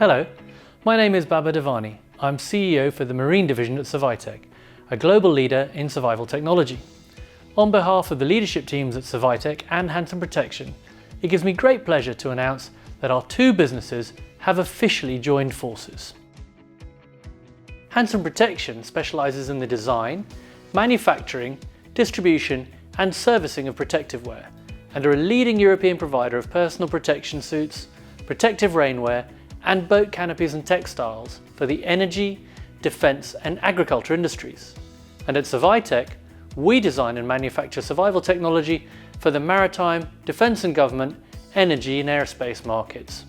Hello, my name is Baba Devani. I'm CEO for the Marine Division at Survitec, a global leader in survival technology. On behalf of the leadership teams at Survitec and Hansen Protection, it gives me great pleasure to announce that our two businesses have officially joined forces. Hansen Protection specialises in the design, manufacturing, distribution and servicing of protective wear and are a leading European provider of personal protection suits, protective rainwear and boat canopies and textiles for the energy, defence and agriculture industries. And at Survitec, we design and manufacture survival technology for the maritime, defence and government, energy and aerospace markets.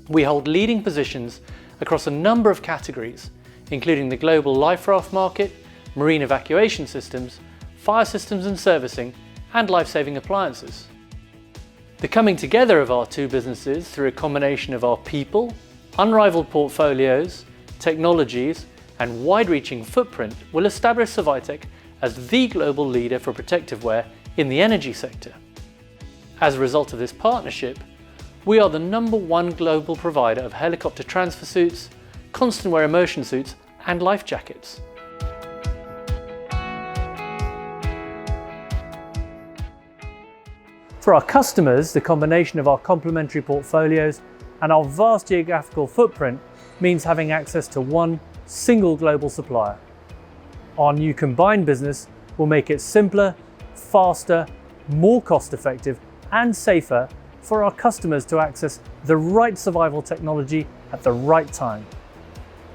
We hold leading positions across a number of categories, including the global life raft market, marine evacuation systems, fire systems and servicing, and life-saving appliances. The coming together of our two businesses through a combination of our people, unrivaled portfolios, technologies, and wide-reaching footprint will establish Survitec as the global leader for protective wear in the energy sector. As a result of this partnership, we are the #1 global provider of helicopter transfer suits, constant wear immersion suits, and life jackets. For our customers, the combination of our complementary portfolios and our vast geographical footprint means having access to one single global supplier. Our new combined business will make it simpler, faster, more cost-effective and safer for our customers to access the right survival technology at the right time.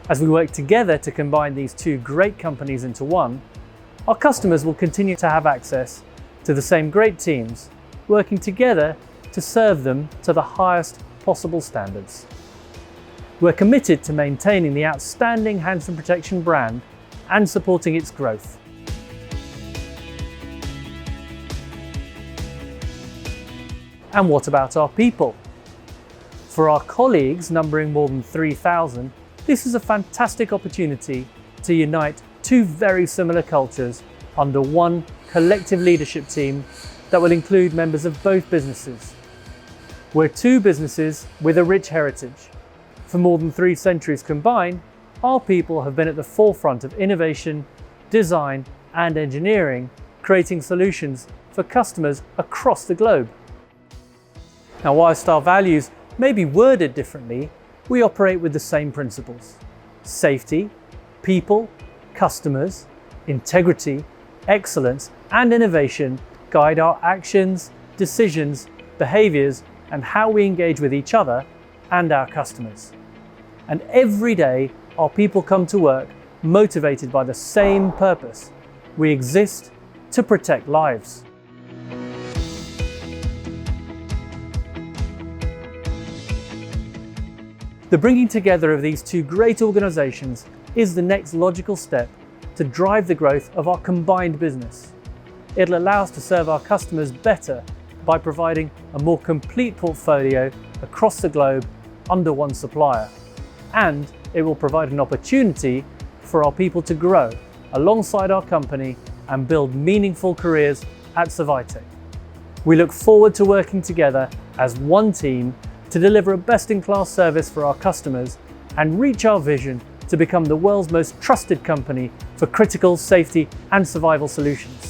As we work together to combine these two great companies into one, our customers will continue to have access to the same great teams, working together to serve them to the highest possible standards. We're committed to maintaining the outstanding Hansen Protection brand and supporting its growth. And what about our people? For our colleagues, numbering more than 3,000, this is a fantastic opportunity to unite two very similar cultures under one collective leadership team that will include members of both businesses. We're two businesses with a rich heritage. For more than 3 centuries combined, our people have been at the forefront of innovation, design and engineering, creating solutions for customers across the globe. Now, whilst our values may be worded differently, we operate with the same principles. Safety, people, customers, integrity, excellence and innovation guide our actions, decisions, behaviours and how we engage with each other and our customers. And every day our people come to work motivated by the same purpose. We exist to protect lives. The bringing together of these two great organisations is the next logical step to drive the growth of our combined business. It'll allow us to serve our customers better by providing a more complete portfolio across the globe under one supplier. And it will provide an opportunity for our people to grow alongside our company and build meaningful careers at Survitec. We look forward to working together as one team to deliver a best-in-class service for our customers and reach our vision to become the world's most trusted company for critical safety and survival solutions.